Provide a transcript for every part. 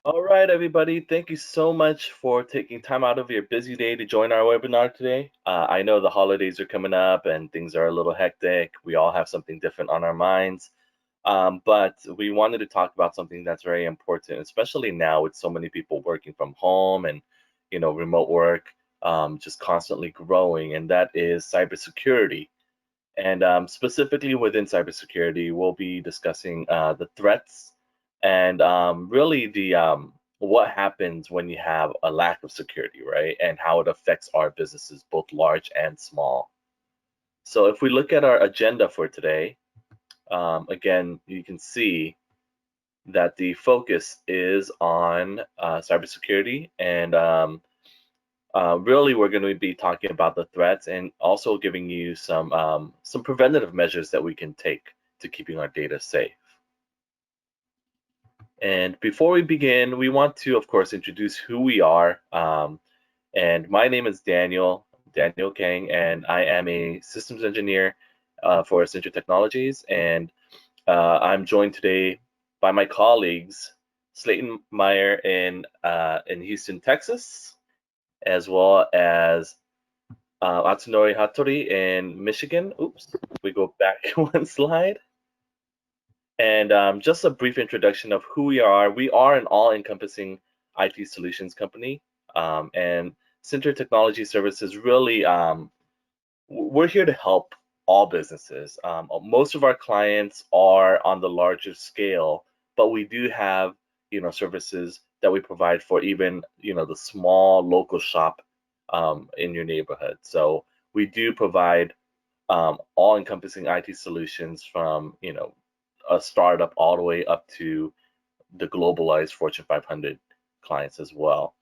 All right, everybody. Thank you so much for taking time out of your busy day to join our webinar today. I know the holidays are coming up and things are a little hectic. We all have something different on our minds. But we wanted to talk about something that's very important, especially now with so many people working from home and, remote work just constantly growing, and that is cybersecurity. And specifically within cybersecurity, we'll be discussing the threats and really the what happens when you have a lack of security, right? And how it affects our businesses, both large and small. So if we look at our agenda for today, again, you can see that the focus is on cybersecurity and really, we're going to be talking about the threats and also giving you some preventative measures that we can take to keeping our data safe. And before we begin, we want to, of course, introduce who we are. And my name is Daniel Kang, and I am a systems engineer for Cinter Technologies. And I'm joined today by my colleagues, Slayton Meyer in Houston, Texas, as well as Atsunori Hattori in Michigan. Oops, we go back one slide. And just a brief introduction of who we are. We are an all-encompassing IT solutions company, and Cinter Technology Services really, we're here to help all businesses. Most of our clients are on the larger scale, but we do have, services that we provide for even, the small local shop in your neighborhood. So we do provide all-encompassing IT solutions from, a startup all the way up to the globalized Fortune 500 clients as well.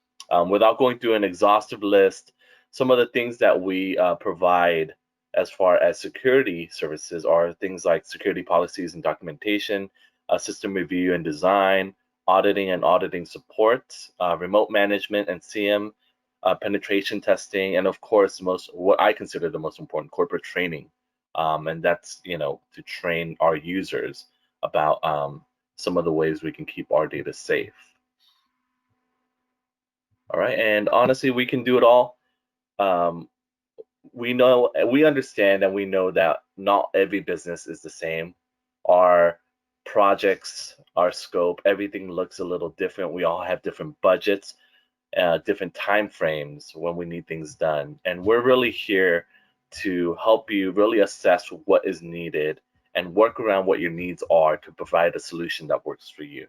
Without going through an exhaustive list, some of the things that we provide as far as security services are things like security policies and documentation, system review and design, auditing support, remote management and CM, penetration testing, and of course, what I consider the most important, corporate training. And that's, to train our users about some of the ways we can keep our data safe. All right, and honestly, we can do it all. Um, we understand, and we know that not every business is the same. Our projects, our scope, everything looks a little different. We all have different budgets, different time frames when we need things done, and we're really here to help you really assess what is needed and work around what your needs are to provide a solution that works for you.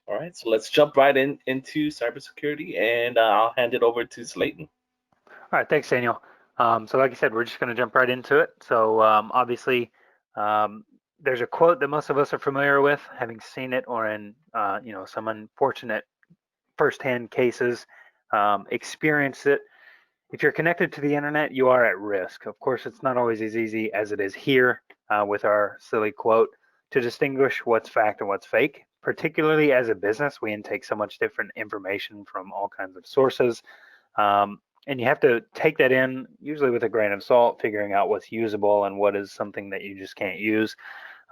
All right, so let's jump right into cybersecurity, and I'll hand it over to Slayton. All right, thanks, Daniel. So like I said, we're just going to jump right into it. So obviously, um, there's a quote that most of us are familiar with, having seen it or in some unfortunate firsthand cases, experience it. If you're connected to the internet, you are at risk. Of course, it's not always as easy as it is here with our silly quote to distinguish what's fact and what's fake. Particularly as a business, we intake so much different information from all kinds of sources. And you have to take that in, usually with a grain of salt, figuring out what's usable and what is something that you just can't use.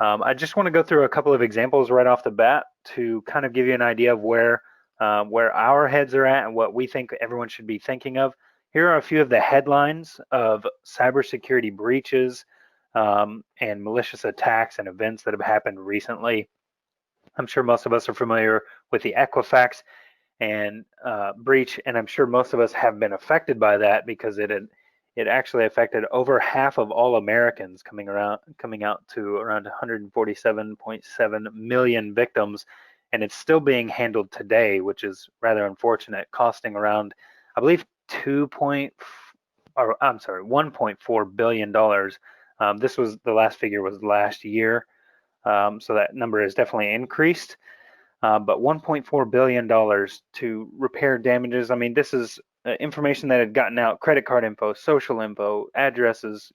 I just want to go through a couple of examples right off the bat to kind of give you an idea of where our heads are at and what we think everyone should be thinking of. Here are a few of the headlines of cybersecurity breaches and malicious attacks and events that have happened recently. I'm sure most of us are familiar with the Equifax and breach, and I'm sure most of us have been affected by that because it actually affected over half of all Americans, coming out to around 147.7 million victims, and it's still being handled today, which is rather unfortunate, costing around, I believe, 1.4 billion dollars. This was the last figure was last year, so that number has definitely increased. But $1.4 billion to repair damages. I mean, this is information that had gotten out, credit card info, social info, addresses,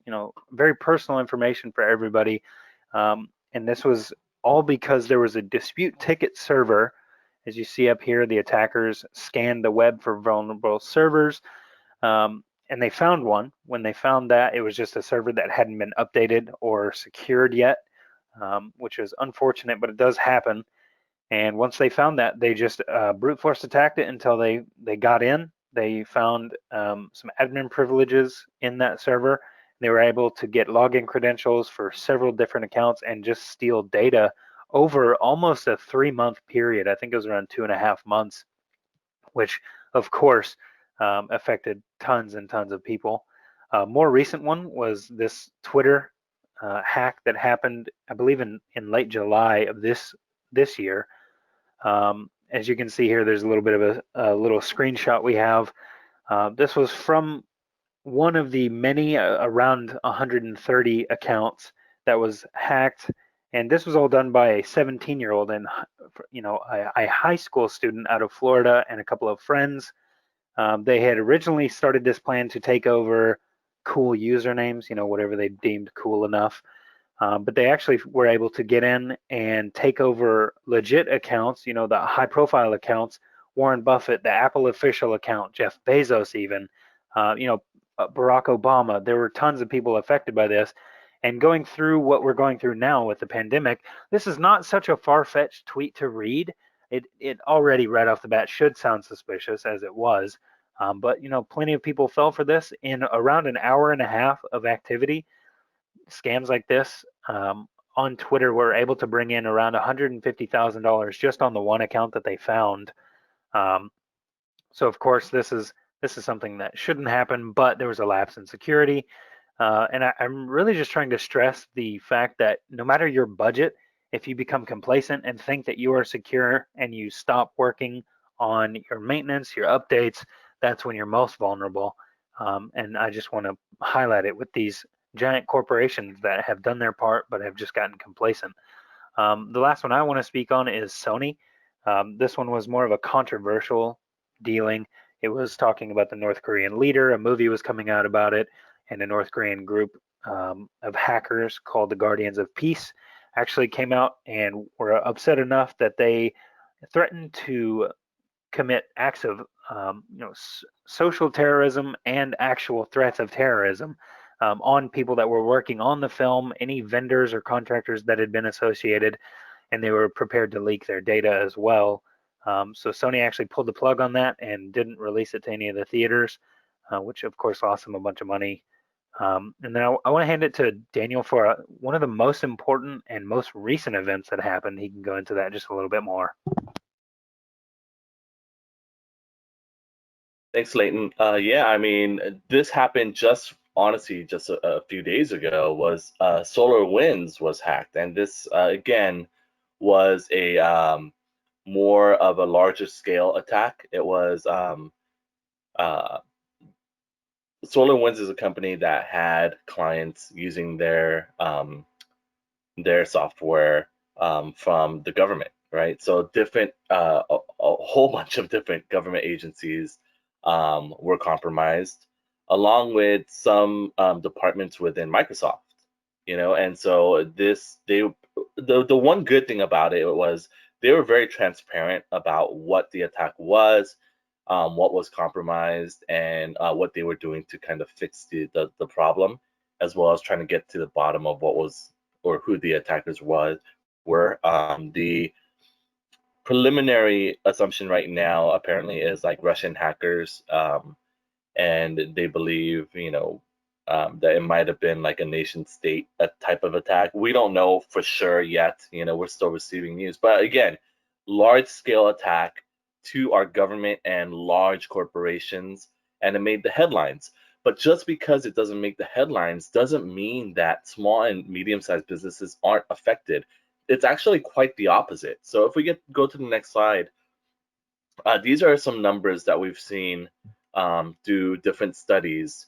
very personal information for everybody. And this was all because there was a dispute ticket server. As you see up here, the attackers scanned the web for vulnerable servers, and they found one. When they found that, it was just a server that hadn't been updated or secured yet, which is unfortunate, but it does happen. And once they found that, they just brute force attacked it until they got in. They found some admin privileges in that server. They were able to get login credentials for several different accounts and just steal data over almost a 3-month period. I think it was around 2.5 months, which of course affected tons and tons of people. More recent one was this Twitter hack that happened, I believe, in late July of this year. As you can see here, there's a little bit of a little screenshot we have. This was from one of the many, around 130 accounts that was hacked, and this was all done by a 17-year-old and a high school student out of Florida and a couple of friends. They had originally started this plan to take over cool usernames, whatever they deemed cool enough. But they actually were able to get in and take over legit accounts, the high profile accounts, Warren Buffett, the Apple official account, Jeff Bezos even, Barack Obama. There were tons of people affected by this. And going through what we're going through now with the pandemic, this is not such a far-fetched tweet to read. It already right off the bat should sound suspicious, as it was. But plenty of people fell for this in around an hour and a half of activity. Scams like this on Twitter were able to bring in around $150,000 just on the one account that they found. Um, so of course this is something that shouldn't happen, but there was a lapse in security. And I'm really just trying to stress the fact that no matter your budget, if you become complacent and think that you are secure and you stop working on your maintenance, your updates, that's when you're most vulnerable. And I just want to highlight it with these giant corporations that have done their part but have just gotten complacent. The last one I want to speak on is Sony. This one was more of a controversial dealing. It was talking about the North Korean leader. A movie was coming out about it, and a North Korean group of hackers called the Guardians of Peace actually came out and were upset enough that they threatened to commit acts of social terrorism and actual threats of terrorism on people that were working on the film, any vendors or contractors that had been associated, and they were prepared to leak their data as well. So Sony actually pulled the plug on that and didn't release it to any of the theaters, which of course lost them a bunch of money. And then I want to hand it to Daniel for one of the most important and most recent events that happened. He can go into that just a little bit more. Thanks, Leighton. Yeah, I mean, this happened just honestly just a few days ago. Was Solar Winds was hacked, and this again was a more of a larger scale attack. It was uh, SolarWinds is a company that had clients using their software from the government, right? So different, a whole bunch of different government agencies were compromised, along with some departments within Microsoft, And so the one good thing about it was they were very transparent about what the attack was, what was compromised, and what they were doing to kind of fix the problem, as well as trying to get to the bottom of what was or who the attackers were. The preliminary assumption right now apparently is like Russian hackers, and they believe, that it might have been like a nation state a type of attack. We don't know for sure yet. We're still receiving news, but again, large scale attack to our government and large corporations, and it made the headlines. But just because it doesn't make the headlines doesn't mean that small and medium-sized businesses aren't affected. It's actually quite the opposite. So if we go to the next slide, these are some numbers that we've seen through different studies,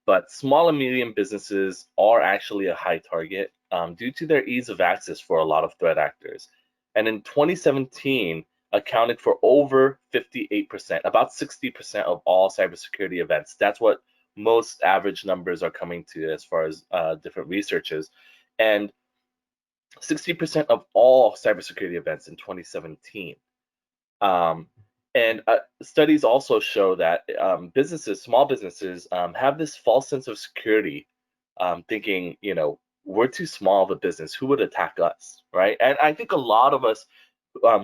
but small and medium businesses are actually a high target due to their ease of access for a lot of threat actors. And in 2017, accounted for over 58%, about 60% of all cybersecurity events. That's what most average numbers are coming to as far as different researches. And 60% of all cybersecurity events in 2017. Um, and studies also show that small businesses, have this false sense of security, thinking, we're too small of a business. Who would attack us, right? And I think a lot of us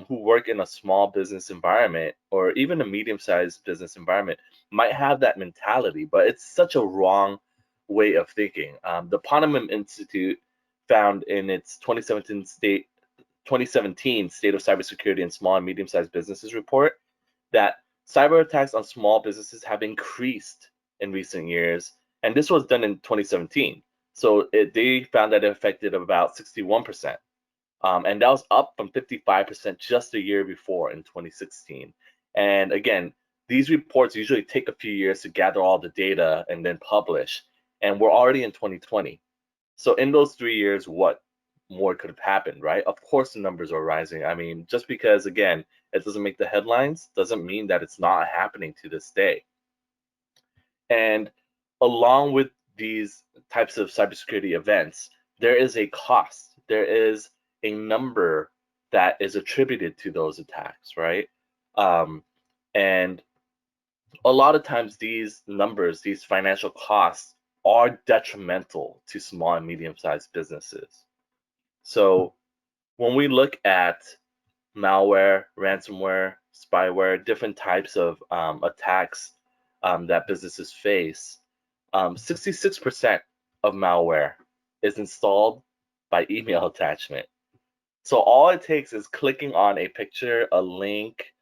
who work in a small business environment or even a medium-sized business environment might have that mentality, but it's such a wrong way of thinking. The Ponemon Institute found in its 2017 State of Cybersecurity in Small and Medium-Sized Businesses report that cyber attacks on small businesses have increased in recent years, and this was done in 2017. So they found that it affected about 61%. And that was up from 55% just a year before in 2016. And again, these reports usually take a few years to gather all the data and then publish. And we're already in 2020. So in those 3 years, what more could have happened, right? Of course, the numbers are rising. I mean, just because, again, it doesn't make the headlines doesn't mean that it's not happening to this day. And along with these types of cybersecurity events, there is a cost. There is a number that is attributed to those attacks, right? Um, and a lot of times these numbers, these financial costs, are detrimental to small and medium-sized businesses. So when we look at malware, ransomware, spyware, different types of attacks that businesses face, 66% of malware is installed by email attachment. So all it takes is clicking on a picture, a link,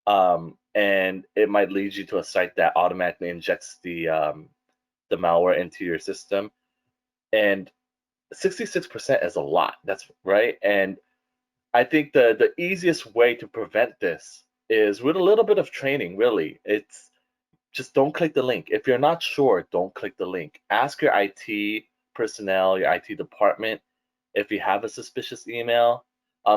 and it might lead you to a site that automatically injects the malware into your system. And 66% is a lot. That's right. And I think the easiest way to prevent this is with a little bit of training, really. It's just don't click the link. If you're not sure, don't click the link. Ask your IT personnel, your IT department, if you have a suspicious email.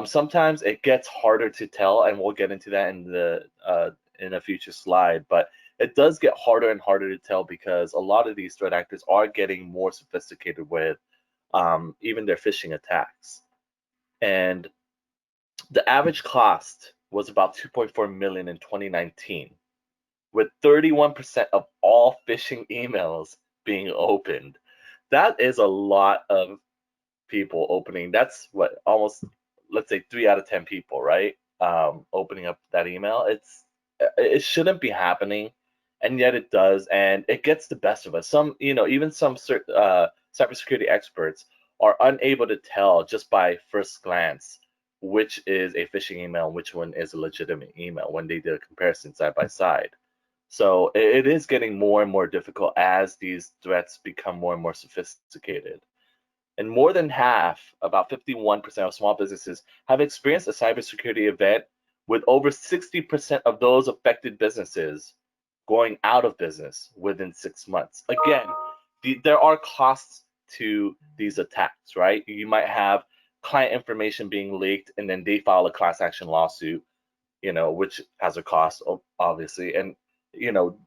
Sometimes it gets harder to tell, and we'll get into that in a future slide. But it does get harder and harder to tell because a lot of these threat actors are getting more sophisticated with even their phishing attacks. And the average cost was about 2.4 million in 2019, with 31% of all phishing emails being opened. That is a lot of people opening. That's what almost, let's say, 3 out of 10 people, right? Opening up that email. It shouldn't be happening, and yet it does, and it gets the best of us. Even some cybersecurity experts are unable to tell just by first glance which is a phishing email and which one is a legitimate email when they did a comparison side by side. So it is getting more and more difficult as these threats become more and more sophisticated. And more than half, about 51% of small businesses have experienced a cybersecurity event, with over 60% of those affected businesses going out of business within 6 months. Again, there are costs to these attacks, right? You might have client information being leaked and then they file a class action lawsuit, which has a cost, obviously. And,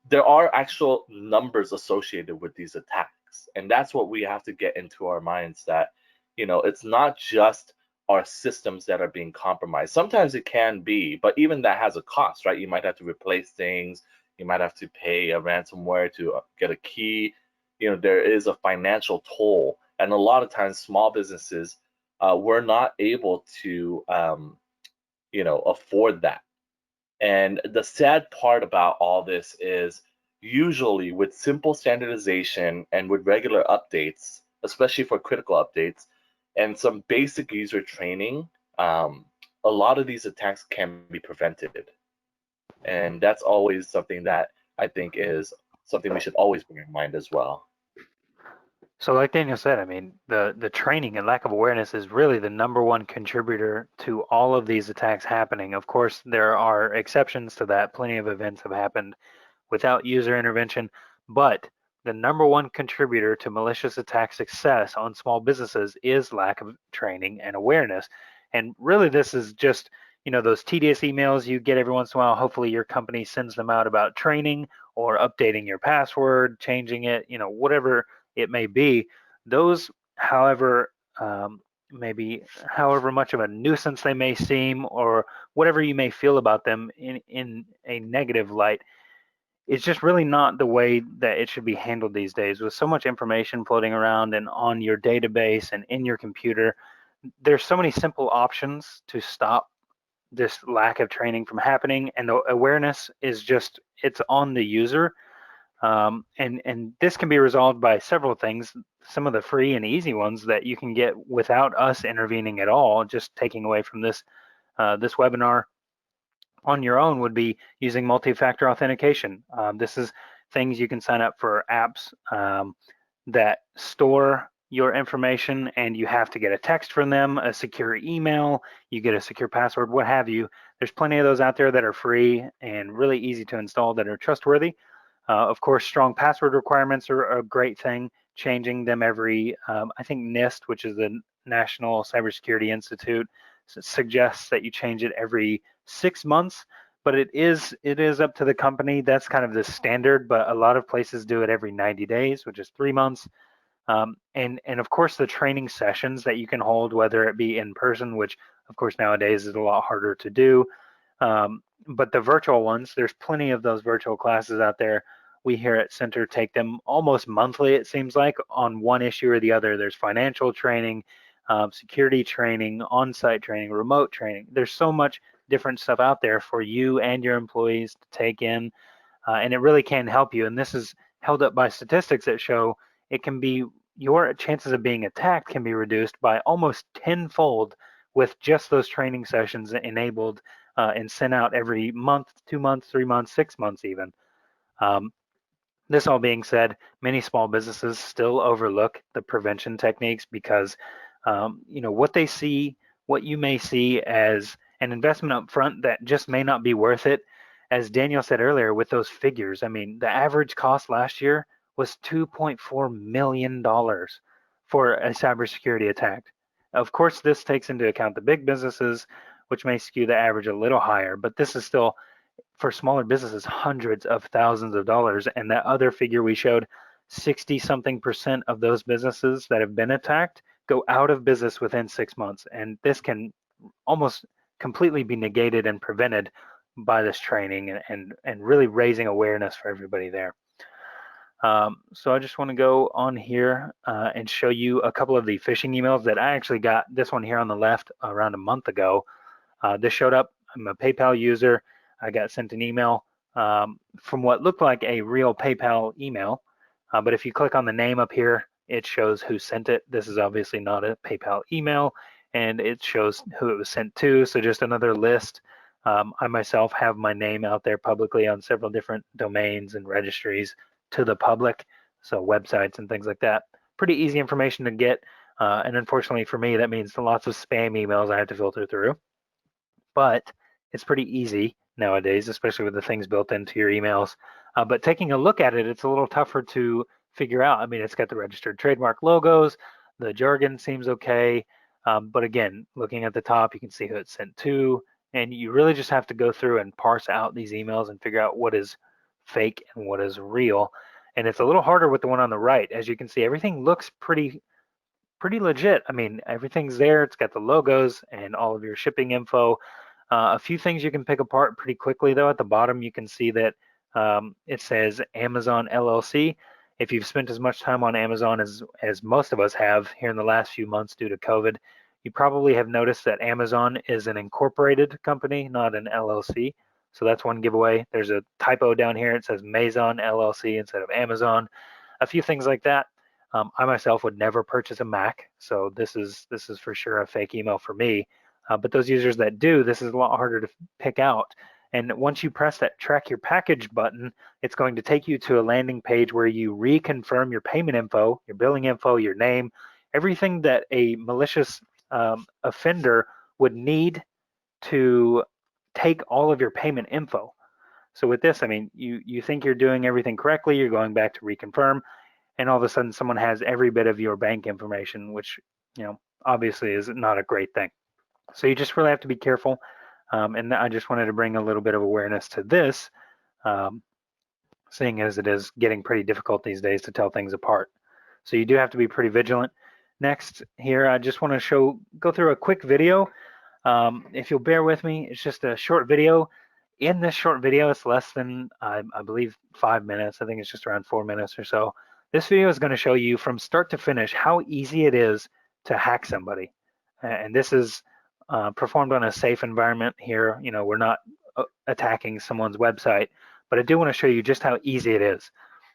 there are actual numbers associated with these attacks. And that's what we have to get into our minds that, it's not just our systems that are being compromised. Sometimes it can be, but even that has a cost, right? You might have to replace things. You might have to pay a ransomware to get a key. There is a financial toll. And a lot of times, small businesses were not able to, afford that. And the sad part about all this is usually with simple standardization and with regular updates, especially for critical updates, and some basic user training, a lot of these attacks can be prevented. And that's always something that I think is something we should always bear in mind as well. So like Daniel said, I mean, the training and lack of awareness is really the number one contributor to all of these attacks happening. Of course, there are exceptions to that. Plenty of events have happened without user intervention, but the number one contributor to malicious attack success on small businesses is lack of training and awareness. And really, this is just, those tedious emails you get every once in a while. Hopefully, your company sends them out about training or updating your password, changing it, whatever it may be. Those, however, maybe however much of a nuisance they may seem, or whatever you may feel about them in a negative light, it's just really not the way that it should be handled these days. With so much information floating around and on your database and in your computer, there's so many simple options to stop this lack of training from happening, and the awareness is just, it's on the user. And this can be resolved by several things. Some of the free and easy ones that you can get without us intervening at all, just taking away from this webinar on your own, would be using multi-factor authentication. This is things you can sign up for apps that store your information, and you have to get a text from them, a secure email, you get a secure password, what have you. There's plenty of those out there that are free and really easy to install that are trustworthy. Of course, strong password requirements are a great thing. Changing them every, I think NIST, which is the National Cybersecurity Institute, suggests that you change it every 6 months, but it is up to the company. That's kind of the standard, but a lot of places do it every 90 days, which is 3 months. And of course, the training sessions that you can hold, whether it be in person, which of course nowadays is a lot harder to do, but the virtual ones, there's plenty of those virtual classes out there. We here at Cinter take them almost monthly, it seems like, on one issue or the other. There's financial training, security training, on-site training, remote training. There's so much different stuff out there for you and your employees to take in, and it really can help you. And this is held up by statistics that show it can be, your chances of being attacked can be reduced by almost tenfold with just those training sessions enabled and sent out every month, 2 months, 3 months, 6 months even. This all being said, many small businesses still overlook the prevention techniques because what they see, what you may see as an investment up front that just may not be worth it. As Daniel said earlier, with those figures, I mean, the average cost last year was $2.4 million for a cybersecurity attack. Of course, this takes into account the big businesses, which may skew the average a little higher, but this is still, for smaller businesses, hundreds of thousands of dollars. And that other figure we showed, 60 something percent of those businesses that have been attacked go out of business within 6 months. And this can almost completely be negated and prevented by this training and really raising awareness for everybody there. So I just want to go on here and show you a couple of the phishing emails that I actually got. This one here on the left around a month ago. This showed up. I'm a PayPal user. I got sent an email from what looked like a real PayPal email. But if you click on the name up here, it shows who sent it. This is obviously not a PayPal email, and it shows who it was sent to. So just another list. I myself have my name out there publicly on several different domains and registries to the public, so websites and things like that. Pretty easy information to get. And unfortunately for me, that means lots of spam emails I have to filter through. But it's pretty easy nowadays, especially with the things built into your emails. But taking a look at it, it's a little tougher to figure out. I mean, it's got the registered trademark logos, the jargon seems okay. But again, looking at the top, you can see who it's sent to, and you really just have to go through and parse out these emails and figure out what is fake and what is real. And it's a little harder with the one on the right. As you can see, everything looks pretty legit. I mean, everything's there. It's got the logos and all of your shipping info. A few things you can pick apart pretty quickly, though. At the bottom, you can see that it says Amazon LLC. If you've spent as much time on Amazon as most of us have here in the last few months due to COVID, you probably have noticed that Amazon is an incorporated company, not an LLC. So that's one giveaway. There's a typo down here. It says Maison LLC instead of Amazon. A few things like that. I myself would never purchase a Mac, so this is for sure a fake email for me. But those users that do, this is a lot harder to pick out. And once you press that track your package button, it's going to take you to a landing page where you reconfirm your payment info, your billing info, your name, everything that a malicious offender would need to take all of your payment info. So with this, I mean, you think you're doing everything correctly, you're going back to reconfirm, and all of a sudden someone has every bit of your bank information, which, obviously is not a great thing. So you just really have to be careful. And I just wanted to bring a little bit of awareness to this, seeing as it is getting pretty difficult these days to tell things apart. So you do have to be pretty vigilant. Next here, I just want to go through a quick video. If you'll bear with me, it's just a short video. In this short video, it's less than, I believe, 5 minutes. I think it's just around 4 minutes or so. This video is going to show you from start to finish how easy it is to hack somebody. And this is performed on a safe environment here. We're not attacking someone's website, but I do want to show you just how easy it is.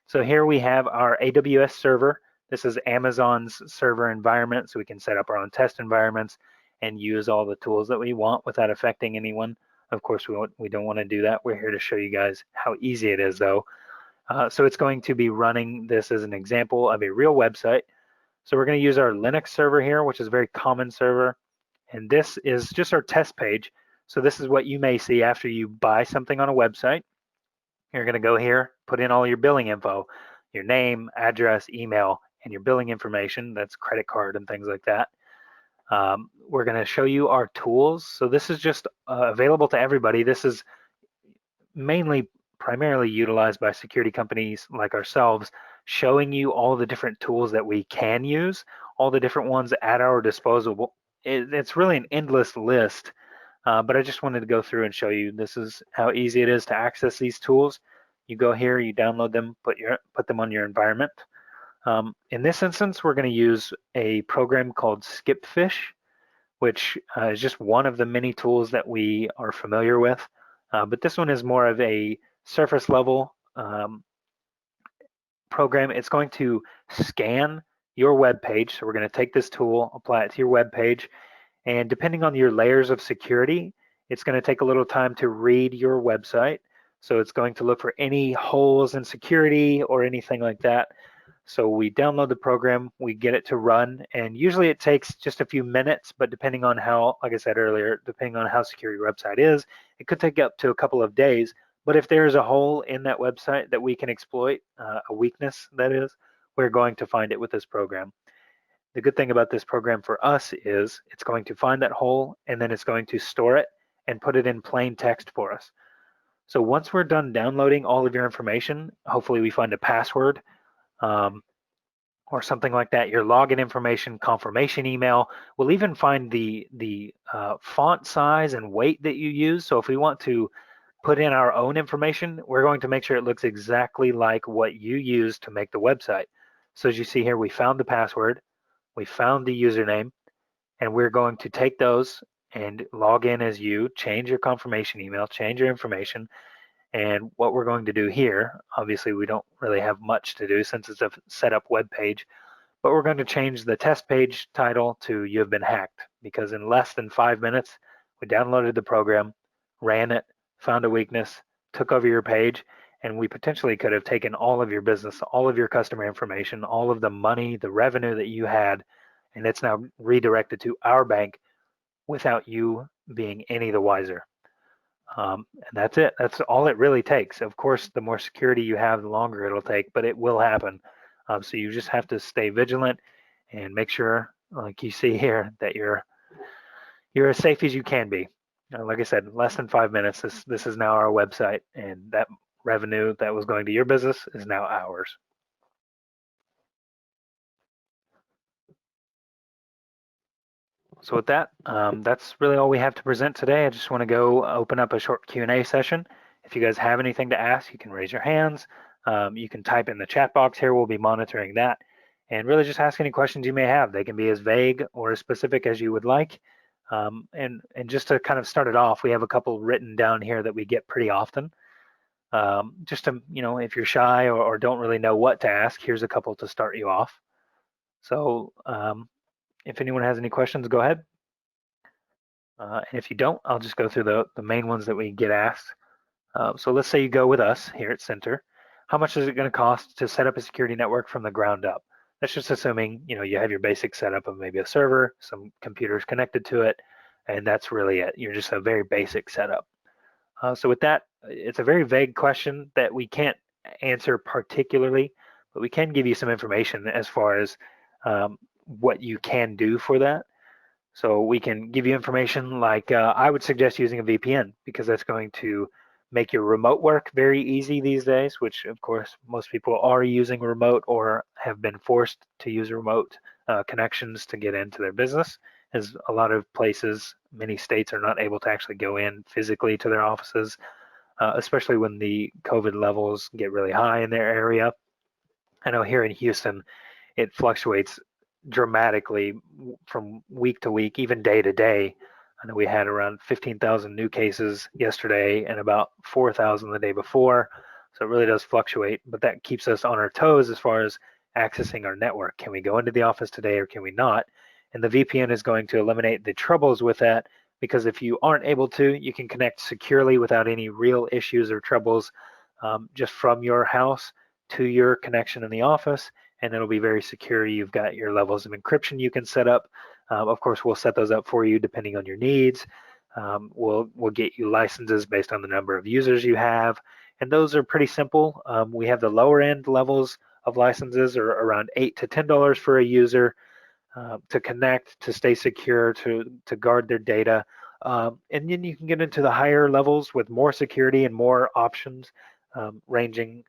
So here we have our AWS server. This is Amazon's server environment, so we can set up our own test environments and use all the tools that we want without affecting anyone. Of course, we don't want to do that. We're here to show you guys how easy it is, though. So it's going to be running this as an example of a real website. So we're going to use our Linux server here, which is a very common server. And this is just our test page. So this is what you may see after you buy something on a website. You're going to go here, put in all your billing info, your name, address, email, and your billing information. That's credit card and things like that. We're going to show you our tools. So this is just available to everybody. This is primarily utilized by security companies like ourselves, showing you all the different tools that we can use, all the different ones at our disposal. It's really an endless list, but I just wanted to go through and show you this is how easy it is to access these tools. You go here, you download them, put them on your environment. In this instance, we're going to use a program called SkipFish, which is just one of the many tools that we are familiar with. But this one is more of a surface level program. It's going to scan your web page. So we're going to take this tool, apply it to your web page, and depending on your layers of security, it's going to take a little time to read your website. So it's going to look for any holes in security or anything like that. So we download the program, we get it to run, and usually it takes just a few minutes, but depending on how, like I said earlier, depending on how secure your website is, it could take up to a couple of days. But if there's a hole in that website that we can exploit, a weakness that is, we're going to find it with this program. The good thing about this program for us is it's going to find that hole and then it's going to store it and put it in plain text for us. So once we're done downloading all of your information, hopefully we find a password or something like that, your login information, confirmation email. We'll even find the font size and weight that you use. So if we want to put in our own information, we're going to make sure it looks exactly like what you use to make the website. So as you see here, we found the password, we found the username, and we're going to take those and log in as you, change your confirmation email, change your information. And what we're going to do here, obviously we don't really have much to do since it's a setup web page, but we're going to change the test page title to "You have been hacked," because in less than 5 minutes, we downloaded the program, ran it, found a weakness, took over your page, and we potentially could have taken all of your business, all of your customer information, all of the money, the revenue that you had, and it's now redirected to our bank without you being any the wiser. And that's it. That's all it really takes. Of course, the more security you have, the longer it'll take, but it will happen. So you just have to stay vigilant and make sure, like you see here, that you're as safe as you can be. Like I said, less than 5 minutes. This is now our website, and that revenue that was going to your business is now ours. So with that, that's really all we have to present today. I just want to go open up a short Q&A session. If you guys have anything to ask, you can raise your hands. You can type in the chat box here. We'll be monitoring that. And really just ask any questions you may have. They can be as vague or as specific as you would like. And just to kind of start it off, we have a couple written down here that we get pretty often. Just to, if you're shy or don't really know what to ask, here's a couple to start you off. So if anyone has any questions, go ahead. And if you don't, I'll just go through the main ones that we get asked. So let's say you go with us here at Cinter. How much is it going to cost to set up a security network from the ground up? That's just assuming you have your basic setup of maybe a server, some computers connected to it, and that's really it. You're just a very basic setup. So with that, it's a very vague question that we can't answer particularly, but we can give you some information as far as what you can do for that. So we can give you information like I would suggest using a VPN because that's going to make your remote work very easy these days, which of course most people are using remote or have been forced to use remote connections to get into their business, as a lot of places, many states are not able to actually go in physically to their offices, especially when the COVID levels get really high in their area. I know here in Houston, it fluctuates dramatically from week to week, even day to day. I know we had around 15,000 new cases yesterday and about 4,000 the day before. So it really does fluctuate, but that keeps us on our toes as far as accessing our network. Can we go into the office today or can we not? And the VPN is going to eliminate the troubles with that, because if you aren't able to, you can connect securely without any real issues or troubles, just from your house to your connection in the office, and it'll be very secure. You've got your levels of encryption you can set up. Of course, we'll set those up for you depending on your needs. We'll get you licenses based on the number of users you have, and those are pretty simple. We have the lower end levels of licenses are around $8 to $10 for a user, to connect, to stay secure, to guard their data. And then you can get into the higher levels with more security and more options, ranging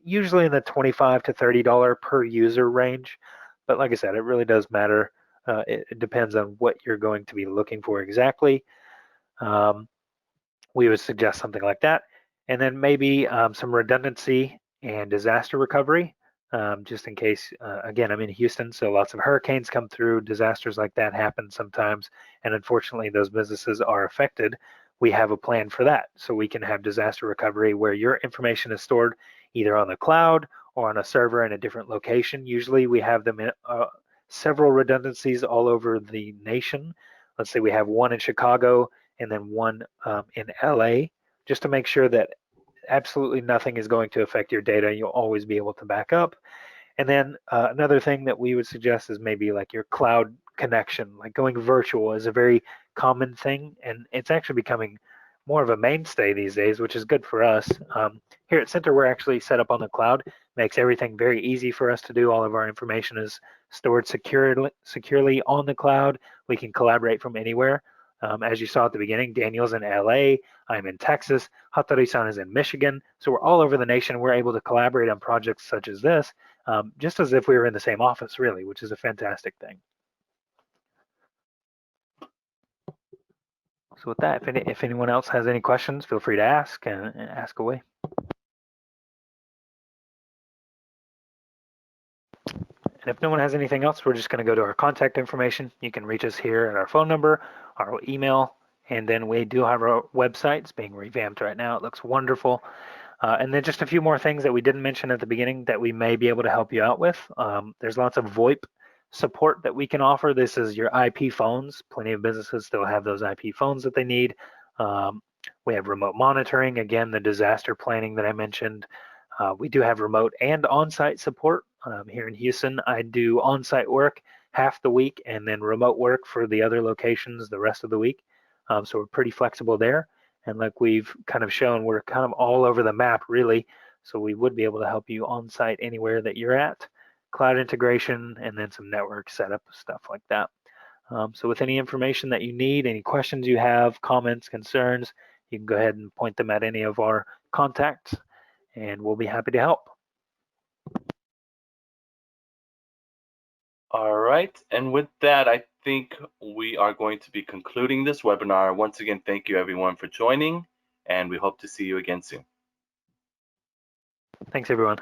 usually in the $25 to $30 per user range. But like I said, it really does matter. It depends on what you're going to be looking for exactly. We would suggest something like that. And then maybe some redundancy and disaster recovery, just in case. Again, I'm in Houston, so lots of hurricanes come through, disasters like that happen sometimes, and unfortunately those businesses are affected. We have a plan for that, so we can have disaster recovery where your information is stored either on the cloud or on a server in a different location. Usually we have them in several redundancies all over the nation. Let's say we have one in Chicago and then one in LA, just to make sure that absolutely nothing is going to affect your data. You'll always be able to back up. And then another thing that we would suggest is maybe like your cloud connection, like going virtual is a very common thing, and it's actually becoming more of a mainstay these days, which is good for us. Here at Cinter, we're actually set up on the cloud, makes everything very easy for us to do. All of our information is stored securely on the cloud. We can collaborate from anywhere. As you saw at the beginning, Daniel's in LA, I'm in Texas, Hattori-san is in Michigan. So we're all over the nation. We're able to collaborate on projects such as this, just as if we were in the same office, really, which is a fantastic thing. So with that, if anyone else has any questions, feel free to ask and ask away. And if no one has anything else, we're just going to go to our contact information. You can reach us here at our phone number, our email, and then we do have our website. It's being revamped right now. It looks wonderful. And then just a few more things that we didn't mention at the beginning that we may be able to help you out with. There's lots of VoIP support that we can offer. This is your IP phones. Plenty of businesses still have those IP phones that they need. We have remote monitoring, again, the disaster planning that I mentioned. We do have remote and on-site support. Here in Houston, I do on-site work half the week and then remote work for the other locations the rest of the week. So we're pretty flexible there. And like we've kind of shown, we're kind of all over the map, really. So we would be able to help you on site anywhere that you're at, cloud integration, and then some network setup, stuff like that. So with any information that you need, any questions you have, comments, concerns, you can go ahead and point them at any of our contacts, and we'll be happy to help. All right, and with that, I think we are going to be concluding this webinar. Once again, thank you everyone for joining, and we hope to see you again soon. Thanks, everyone.